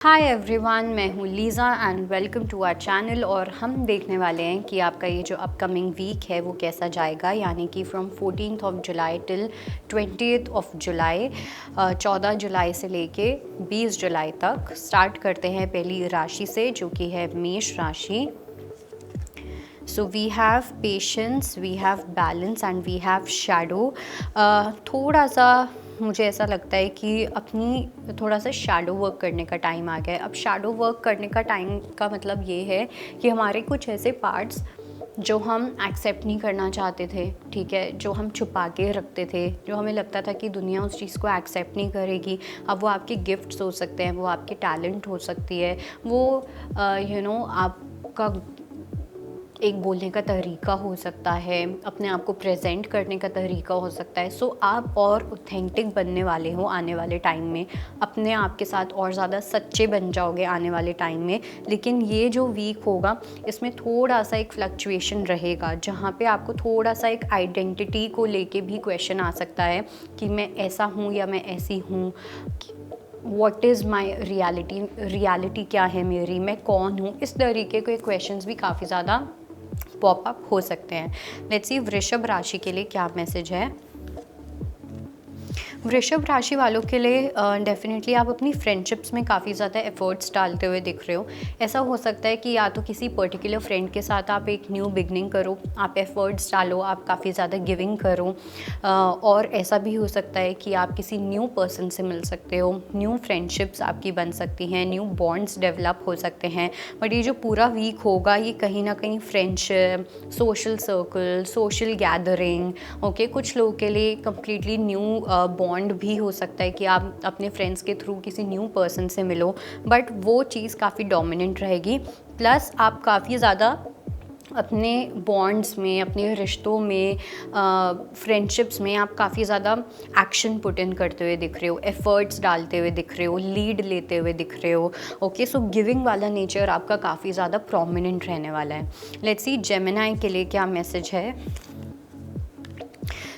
हाय everyone, मैं हूँ Lisa and welcome to our channel. और हम देखने वाले हैं कि आपका ये जो अपकमिंग वीक है वो कैसा जाएगा, यानी कि from 14th of July till 20th of July. 14 जुलाई से लेके 20 जुलाई तक। स्टार्ट करते हैं पहली राशि से, जो कि है मेष राशि। So we have patience, we have balance and we have shadow. थोड़ा सा मुझे ऐसा लगता है कि अपनी थोड़ा सा शैडो वर्क करने का टाइम आ गया है। अब शैडो वर्क करने का टाइम का मतलब ये है कि हमारे कुछ ऐसे पार्ट्स जो हम एक्सेप्ट नहीं करना चाहते थे, ठीक है, जो हम छुपा के रखते थे, जो हमें लगता था कि दुनिया उस चीज़ को एक्सेप्ट नहीं करेगी। अब वो आपके गिफ्ट्स हो सकते हैं, वो आपके टैलेंट हो सकती है, वो आपका एक बोलने का तरीका हो सकता है, अपने आप को प्रेजेंट करने का तरीका हो सकता है। सो आप और ऑथेंटिक बनने वाले हो आने वाले टाइम में, अपने आप के साथ और ज़्यादा सच्चे बन जाओगे आने वाले टाइम में। लेकिन ये जो वीक होगा इसमें थोड़ा सा एक फ्लक्चुएशन रहेगा, जहाँ पे आपको थोड़ा सा एक आइडेंटिटी को लेके भी क्वेश्चन आ सकता है कि मैं ऐसा हूँ या मैं ऐसी हूँ, व्हाट इज़ माई रियलिटी क्या है मेरी, मैं कौन हूँ। इस तरीके के क्वेश्चंस भी काफ़ी ज़्यादा पॉपअप हो सकते हैं। लेट्स सी वृषभ राशि के लिए क्या मैसेज है। वृषभ राशि वालों के लिए डेफिनेटली आप अपनी फ्रेंडशिप्स में काफ़ी ज़्यादा एफर्ट्स डालते हुए दिख रहे हो। ऐसा हो सकता है कि या तो किसी पर्टिकुलर फ्रेंड के साथ आप एक न्यू बिगनिंग करो, आप एफर्ट्स डालो, आप काफ़ी ज़्यादा गिविंग करो। और ऐसा भी हो सकता है कि आप किसी न्यू पर्सन से मिल सकते हो, न्यू फ्रेंडशिप्स आपकी बन सकती हैं, न्यू बॉन्ड्स डेवलप हो सकते हैं। बट ये जो पूरा वीक होगा ये कहीं ना कहीं friendship, social circle, social gathering, okay, कुछ लोगों के लिए कम्प्लीटली न्यू बॉन्ड भी हो सकता है कि आप अपने फ्रेंड्स के थ्रू किसी न्यू पर्सन से मिलो। बट वो चीज़ काफ़ी डोमिनेंट रहेगी। प्लस आप काफ़ी ज़्यादा अपने बॉन्ड्स में, अपने रिश्तों में, फ्रेंडशिप्स में आप काफ़ी ज़्यादा एक्शन पुट इन करते हुए दिख रहे हो, एफर्ट्स डालते हुए दिख रहे हो, लीड लेते हुए दिख रहे हो। ओके, सो गिविंग वाला नेचर आपका काफ़ी ज़्यादा प्रोमिनेंट रहने वाला है। लेट्स सी जेमिनी के लिए क्या मैसेज है।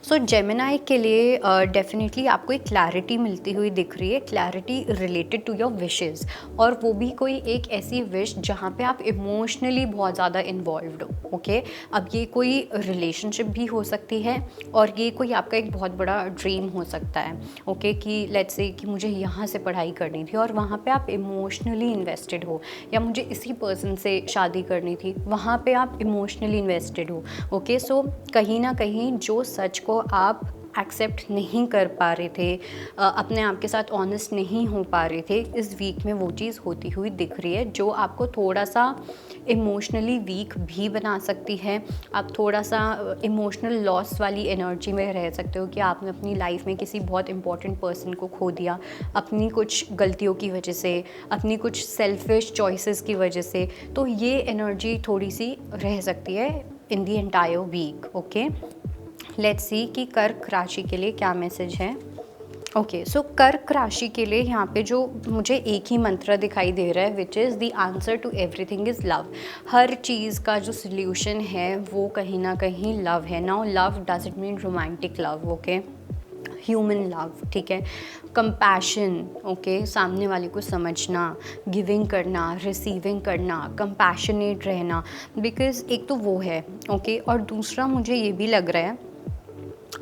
सो जेमिनी के लिए डेफिनेटली आपको एक क्लैरिटी मिलती हुई दिख रही है, clarity related to your wishes. और वो भी कोई एक ऐसी विश जहाँ पे आप इमोशनली बहुत ज़्यादा इन्वॉल्व्ड हो। ओके, अब ये कोई रिलेशनशिप भी हो सकती है और ये कोई आपका एक बहुत बड़ा ड्रीम हो सकता है। ओके, कि लेट्स से कि मुझे यहाँ से पढ़ाई करनी थी और वहाँ पे आप इमोशनली इन्वेस्टेड हो, या मुझे इसी पर्सन से शादी करनी थी, वहाँ पे आप इमोशनली इन्वेस्टेड हो। ओके, सो कहीं ना कहीं जो सच को आप एक्सेप्ट नहीं कर पा रहे थे, अपने आप के साथ ऑनेस्ट नहीं हो पा रहे थे, इस वीक में वो चीज़ होती हुई दिख रही है, जो आपको थोड़ा सा इमोशनली वीक भी बना सकती है। आप थोड़ा सा इमोशनल लॉस वाली एनर्जी में रह सकते हो कि आपने अपनी लाइफ में किसी बहुत इंपॉर्टेंट पर्सन को खो दिया, अपनी कुछ गलतियों की वजह से, अपनी कुछ सेल्फिश चॉइसेस की वजह से। तो ये एनर्जी थोड़ी सी रह सकती है in the entire week. Okay, let's see कि कर्क राशि के लिए क्या मैसेज है। ओके, सो कर्क राशि के लिए यहाँ पे जो मुझे एक ही मंत्र दिखाई दे रहा है, which is the answer to everything is love. हर चीज़ का जो सोल्यूशन है वो कहीं ना कहीं लव है। Now love doesn't mean romantic love, okay, human love, ठीक है, कंपैशन, ओके, सामने वाले को समझना, गिविंग करना, रिसीविंग करना, कंपैशनेट रहना, बिकॉज एक तो वो है। ओके, और दूसरा मुझे ये भी लग रहा है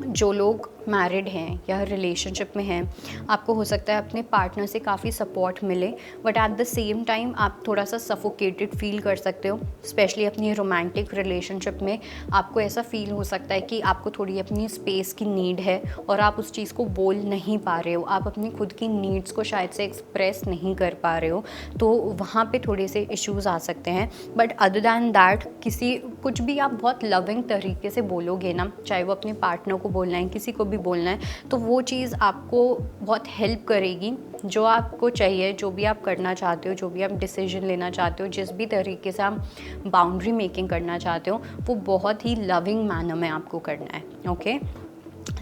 जो लोग मैरिड हैं या रिलेशनशिप में हैं, आपको हो सकता है अपने पार्टनर से काफ़ी सपोर्ट मिले, but at the same time आप थोड़ा सा सफोकेटेड फील कर सकते हो। स्पेशली अपनी रोमांटिक रिलेशनशिप में आपको ऐसा फील हो सकता है कि आपको थोड़ी अपनी स्पेस की नीड है और आप उस चीज़ को बोल नहीं पा रहे हो, आप अपनी खुद की नीड्स को शायद से एक्सप्रेस नहीं कर पा रहे हो, तो वहाँ पे थोड़े से इश्यूज आ सकते हैं। बट अदर दैन दैट, किसी कुछ भी आप बहुत लविंग तरीके से बोलोगे ना, चाहे वो अपने पार्टनर को बोलना है, किसी को भी बोलना है, तो वो चीज़ आपको बहुत हेल्प करेगी। जो आपको चाहिए, जो भी आप करना चाहते हो, जो भी आप डिसीजन लेना चाहते हो, जिस भी तरीके से आप बाउंड्री मेकिंग करना चाहते हो, वो बहुत ही लविंग मैनर में आपको करना है। ओके,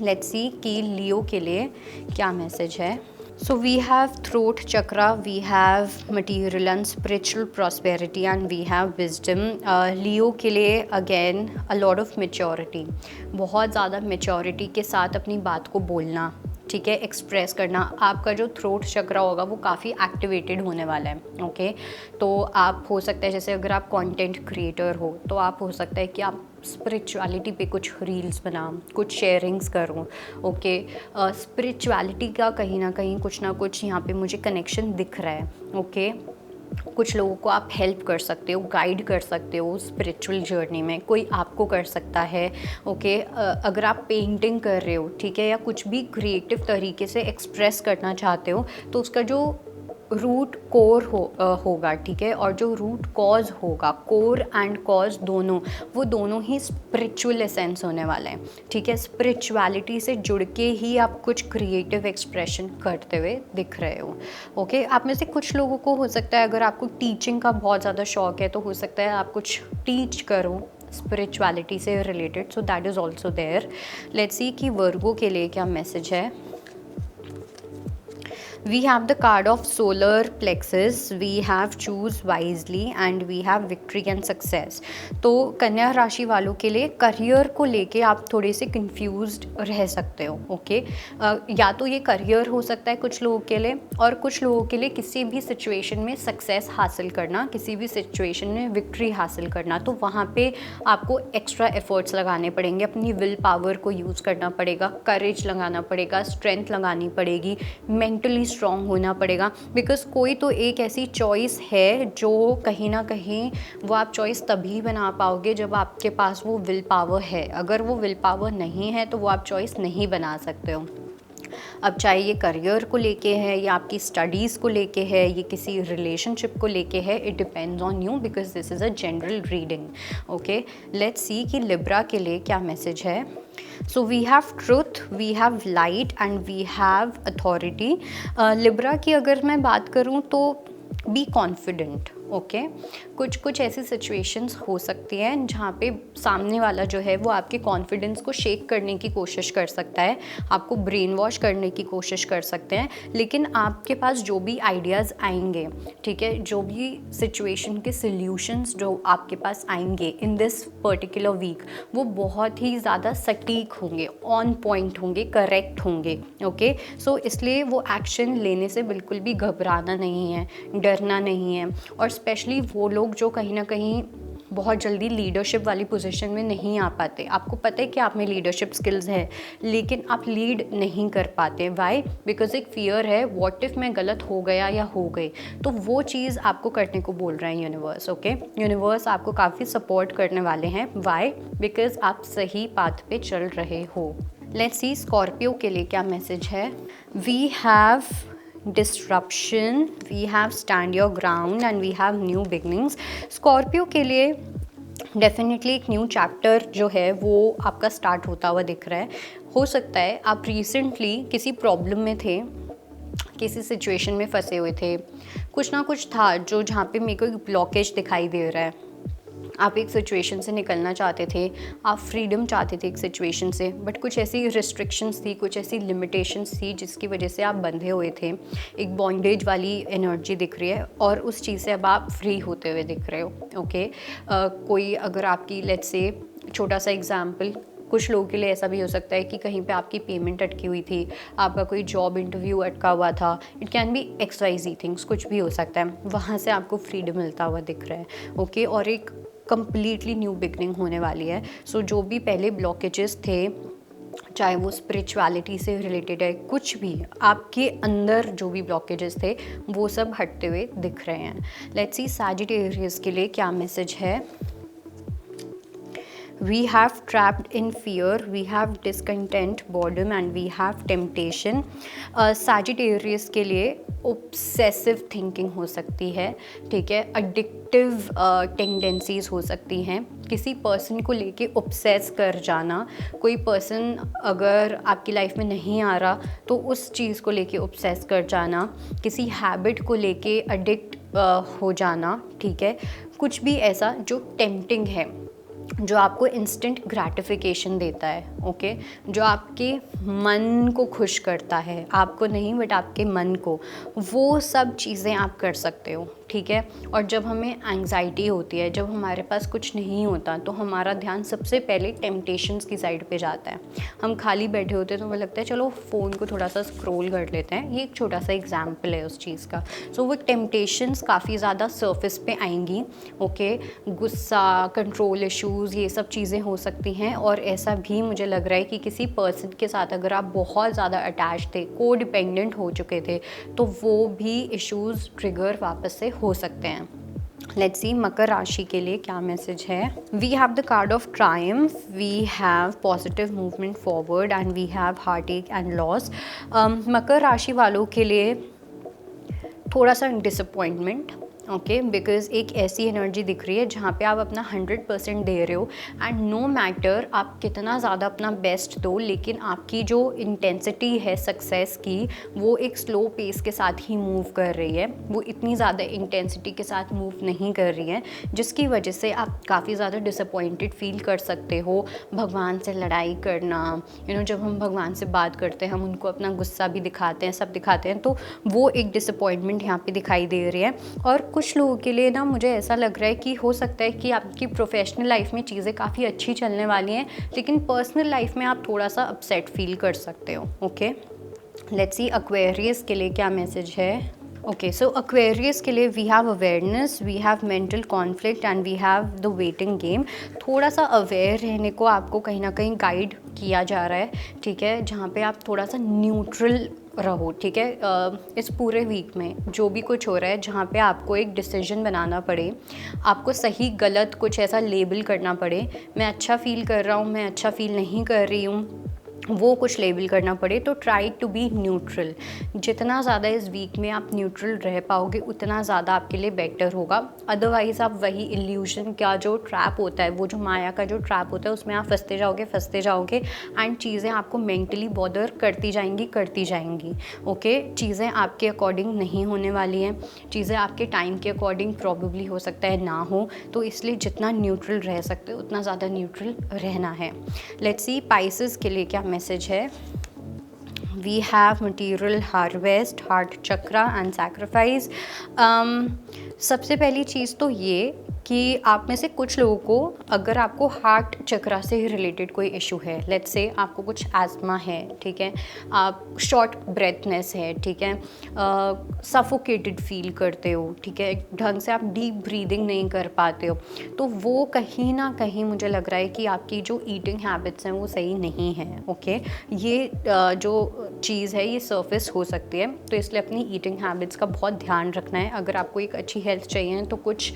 लेट्स सी कि लियो के लिए क्या मैसेज है। So we have throat chakra, we have material and spiritual prosperity and we have wisdom. Leo के लिए again a lot of maturity, बहुत ज़्यादा maturity के साथ अपनी बात को बोलना, ठीक है, एक्सप्रेस करना, आपका जो थ्रोट चक्रा होगा वो काफ़ी एक्टिवेटेड होने वाला है। ओके, तो आप हो सकता है, जैसे अगर आप कंटेंट क्रिएटर हो तो आप हो सकता है कि आप स्पिरिचुअलिटी पे कुछ रील्स बना, कुछ शेयरिंग्स करो। ओके, स्पिरिचुअलिटी का कहीं ना कुछ यहाँ पे मुझे कनेक्शन दिख रहा है। ओके, कुछ लोगों को आप हेल्प कर सकते हो, गाइड कर सकते हो स्पिरिचुअल जर्नी में, कोई आपको कर सकता है। ओके, अगर आप पेंटिंग कर रहे हो, ठीक है, या कुछ भी क्रिएटिव तरीके से एक्सप्रेस करना चाहते हो, तो उसका जो रूट कोर होगा, ठीक है, और जो रूट कॉज होगा, कोर एंड कॉज दोनों, वो दोनों ही स्पिरिचुअल एसेंस होने वाले हैं। ठीक है, स्पिरिचुअलिटी से जुड़ के ही आप कुछ क्रिएटिव एक्सप्रेशन करते हुए दिख रहे हो। ओके, आप में से कुछ लोगों को हो सकता है, अगर आपको टीचिंग का बहुत ज़्यादा शौक है तो हो सकता है आप कुछ टीच करो स्पिरिचुअलिटी से related, so that is also there. Let's see कि वर्गो के लिए क्या मैसेज है। We have the card of solar plexus, we have choose wisely and we have victory and success। तो कन्या राशि वालों के लिए करियर को लेके आप थोड़े से कंफ्यूज्ड रह सकते हो। ओके, या तो ये करियर हो सकता है कुछ लोगों के लिए, और कुछ लोगों के लिए किसी भी सिचुएशन में सक्सेस हासिल करना, किसी भी सिचुएशन में विक्ट्री हासिल करना। तो वहाँ पे आपको एक्स्ट्रा एफर्ट्स लगाने पड़ेंगे, अपनी विल पावर को यूज़ करना पड़ेगा, करेज लगाना पड़ेगा, स्ट्रेंथ लगानी पड़ेगी, मेंटली स्ट्रॉन्ग होना पड़ेगा। बिकॉज कोई तो एक ऐसी चॉइस है जो कहीं ना कहीं वो आप चॉइस तभी बना पाओगे जब आपके पास वो विल पावर है। अगर वो विल पावर नहीं है तो वो आप चॉइस नहीं बना सकते हो। अब चाहे ये करियर को लेके है, या आपकी स्टडीज़ को लेके है, ये किसी रिलेशनशिप को लेके है, it depends on you because this is a general reading. Okay, let's see कि लिब्रा के लिए क्या मैसेज है। So we have truth, we have light and we have authority. Libra की अगर मैं बात करूँ तो बी कॉन्फिडेंट। ओके, कुछ ऐसी सिचुएशंस हो सकती हैं जहाँ पे सामने वाला जो है वो आपके कॉन्फिडेंस को शेक करने की कोशिश कर सकता है, आपको ब्रेन वॉश करने की कोशिश कर सकते हैं। लेकिन आपके पास जो भी आइडियाज़ आएंगे, ठीक है, जो भी सिचुएशन के सल्यूशंस जो आपके पास आएंगे इन दिस पर्टिकुलर वीक, वो बहुत ही ज़्यादा सटीक होंगे, ऑन पॉइंट होंगे, करेक्ट होंगे। ओके, सो इसलिए वो एक्शन लेने से बिल्कुल भी घबराना नहीं है, डरना नहीं है। और स्पेशली वो लोग जो कहीं ना कहीं बहुत जल्दी लीडरशिप वाली पोजीशन में नहीं आ पाते, आपको पता है कि आप में लीडरशिप स्किल्स है लेकिन आप लीड नहीं कर पाते। वाई? बिकॉज एक फियर है, व्हाट इफ़ मैं गलत हो गया या हो गई, तो वो चीज़ आपको करने को बोल रहे हैं यूनिवर्स। ओके, यूनिवर्स आपको काफ़ी सपोर्ट करने वाले हैं। वाई? बिकॉज आप सही पाथ पे चल रहे हो। लेट्स सी स्कॉर्पियो के लिए क्या मैसेज है। We have disruption, we have stand your ground and we have new beginnings। Scorpio के लिए डेफिनेटली एक न्यू चैप्टर जो है वो आपका स्टार्ट होता हुआ दिख रहा है। हो सकता है आप रिसेंटली किसी प्रॉब्लम में थे, किसी सिचुएशन में फंसे हुए थे, कुछ ना कुछ था जो जहाँ पे मेरे को एक ब्लॉकेज दिखाई दे रहा है। आप एक सिचुएशन से निकलना चाहते थे, आप फ्रीडम चाहते थे एक सिचुएशन से, बट कुछ ऐसी रिस्ट्रिक्शंस थी, कुछ ऐसी लिमिटेशंस थी जिसकी वजह से आप बंधे हुए थे। एक बॉन्डेज वाली एनर्जी दिख रही है और उस चीज़ से अब आप फ्री होते हुए दिख रहे हो। ओके, कोई अगर आपकी लेट्स से छोटा सा एग्जाम्पल, कुछ लोगों के लिए ऐसा भी हो सकता है कि कहीं पे आपकी पेमेंट अटकी हुई थी, आपका कोई जॉब इंटरव्यू अटका हुआ था, it can be XYZ things, कुछ भी हो सकता है, वहाँ से आपको फ्रीडम मिलता हुआ दिख रहा है। ओके, और एक कंप्लीटली न्यू बिगनिंग होने वाली है। सो जो भी पहले ब्लॉकेजेस थे, चाहे वो स्पिरिचुअलिटी से रिलेटेड है, कुछ भी आपके अंदर जो भी ब्लॉकेजेस थे वो सब हटते हुए दिख रहे हैं। लेट्स सी सैजिटेरियस के लिए क्या मैसेज है। We have trapped in fear, we have discontent, boredom and we have temptation। Sagittarius के लिए obsessive thinking हो सकती है, ठीक है, addictive tendencies हो सकती हैं, किसी पर्सन को लेके obsess कर जाना, कोई पर्सन अगर आपकी लाइफ में नहीं आ रहा तो उस चीज़ को लेके obsess कर जाना, किसी हैबिट को लेके addict हो जाना, ठीक है, कुछ भी ऐसा जो टेम्पटिंग है, जो आपको इंस्टेंट ग्रैटिफिकेशन देता है। ओके, जो आपके मन को खुश करता है, आपको नहीं बट आपके मन को, वो सब चीज़ें आप कर सकते हो, ठीक है। और जब हमें एंग्जाइटी होती है, जब हमारे पास कुछ नहीं होता, तो हमारा ध्यान सबसे पहले टेम्पटेशंस की साइड पे जाता है। हम खाली बैठे होते हैं तो हमें लगता है चलो फ़ोन को थोड़ा सा स्क्रॉल कर लेते हैं। ये एक छोटा सा एग्जाम्पल है उस चीज़ का। सो वो टेम्पटेशंस काफ़ी ज़्यादा सरफेस पे आएंगी, ओके। गुस्सा, कंट्रोल इश्यूज़, ये सब चीज़ें हो सकती हैं। और ऐसा भी मुझे लग रहा है कि किसी पर्सन के साथ अगर आप बहुत ज़्यादा अटैच थे, को डिपेंडेंट हो चुके थे, तो वो भी इश्यूज़ ट्रिगर वापस से हो सकते हैं। लेट्स सी मकर राशि के लिए क्या मैसेज है। We have the card of triumph, we have positive movement forward and we have heartache and loss. मकर राशि वालों के लिए थोड़ा सा डिसअपॉइंटमेंट, ओके, बिकॉज एक ऐसी एनर्जी दिख रही है जहाँ पे आप अपना 100% दे रहे हो, एंड नो मैटर आप कितना ज़्यादा अपना बेस्ट दो, लेकिन आपकी जो इंटेंसिटी है सक्सेस की, वो एक स्लो पेस के साथ ही मूव कर रही है। वो इतनी ज़्यादा इंटेंसिटी के साथ मूव नहीं कर रही है, जिसकी वजह से आप काफ़ी ज़्यादा डिसअपॉइंटेड फील कर सकते हो। भगवान से लड़ाई करना, जब हम भगवान से बात करते हैं, हम उनको अपना गुस्सा भी दिखाते हैं, सब दिखाते हैं, तो वो एक डिसअपॉइंटमेंट यहाँ पे दिखाई दे रही है। और कुछ लोगों के लिए ना मुझे ऐसा लग रहा है कि हो सकता है कि आपकी प्रोफेशनल लाइफ में चीज़ें काफ़ी अच्छी चलने वाली हैं, लेकिन पर्सनल लाइफ में आप थोड़ा सा अपसेट फील कर सकते हो, ओके। लेट्स सी एक्वेरियस के लिए क्या मैसेज है। ओके, सो एक्वेरियस के लिए we have awareness, we have mental conflict and we have the waiting game. थोड़ा सा अवेयर रहने को आपको कहीं ना कहीं गाइड किया जा रहा है, ठीक है, जहाँ पे आप थोड़ा सा न्यूट्रल रहो, ठीक है। इस पूरे वीक में जो भी कुछ हो रहा है, जहाँ पे आपको एक डिसीजन बनाना पड़े, आपको सही गलत कुछ ऐसा लेबल करना पड़े, मैं अच्छा फील कर रहा हूँ, मैं अच्छा फील नहीं कर रही हूँ, वो कुछ लेबल करना पड़े, तो ट्राई टू बी न्यूट्रल। जितना ज़्यादा इस वीक में आप न्यूट्रल रह पाओगे, उतना ज़्यादा आपके लिए बेटर होगा। अदरवाइज़ आप वही इल्यूशन का जो ट्रैप होता है, वो जो माया का जो ट्रैप होता है, उसमें आप फंसते जाओगे एंड चीज़ें आपको मेंटली बॉदर करती जाएंगी, ओके। चीज़ें आपके अकॉर्डिंग नहीं होने वाली हैं, चीज़ें आपके टाइम के अकॉर्डिंग प्रॉबेबली हो सकता है ना हो, तो इसलिए जितना न्यूट्रल रह सकते हो उतना ज़्यादा न्यूट्रल रहना है। लेट्स सी पाइसेस के लिए क्या मैसेज है। We have material harvest, heart chakra and sacrifice. सबसे पहली चीज़ तो ये कि आप में से कुछ लोगों को, अगर आपको हार्ट चक्रा से रिलेटेड कोई इशू है, लेट्स से आपको कुछ एस्थमा है, ठीक है, आप शॉर्ट ब्रेथनेस है, ठीक है, सफोकेटेड फील करते हो, ठीक है, ढंग से आप डीप ब्रीदिंग नहीं कर पाते हो, तो वो कहीं ना कहीं मुझे लग रहा है कि आपकी जो ईटिंग हैबिट्स हैं वो सही नहीं है, ओके। ये जो चीज़ है ये सरफेस हो सकती है, तो इसलिए अपनी ईटिंग हैबिट्स का बहुत ध्यान रखना है। अगर आपको एक अच्छी हेल्थ चाहिए तो कुछ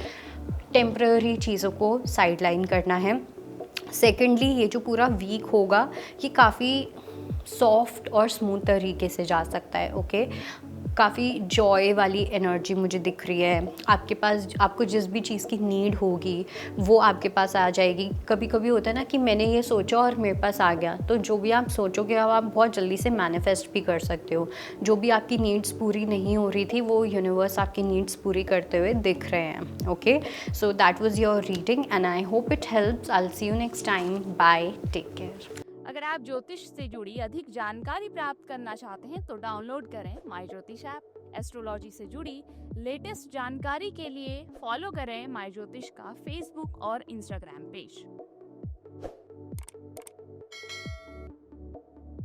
टेम्पररी चीज़ों को साइडलाइन करना है। सेकेंडली, ये जो पूरा वीक होगा ये काफ़ी सॉफ्ट और स्मूथ तरीके से जा सकता है, ओके। काफ़ी जॉय वाली एनर्जी मुझे दिख रही है। आपके पास, आपको जिस भी चीज़ की नीड होगी वो आपके पास आ जाएगी। कभी कभी होता है ना कि मैंने ये सोचा और मेरे पास आ गया, तो जो भी आप सोचोगे आप बहुत जल्दी से मैनिफेस्ट भी कर सकते हो। जो भी आपकी नीड्स पूरी नहीं हो रही थी, वो यूनिवर्स आपकी नीड्स पूरी करते हुए दिख रहे हैं, okay. So that was your reading and I hope it helps. I will see you next time. Bye, take care. अगर आप ज्योतिष से जुड़ी अधिक जानकारी प्राप्त करना चाहते हैं तो डाउनलोड करें माई ज्योतिष ऐप। एस्ट्रोलॉजी से जुड़ी लेटेस्ट जानकारी के लिए फॉलो करें माई ज्योतिष का फेसबुक और इंस्टाग्राम पेज।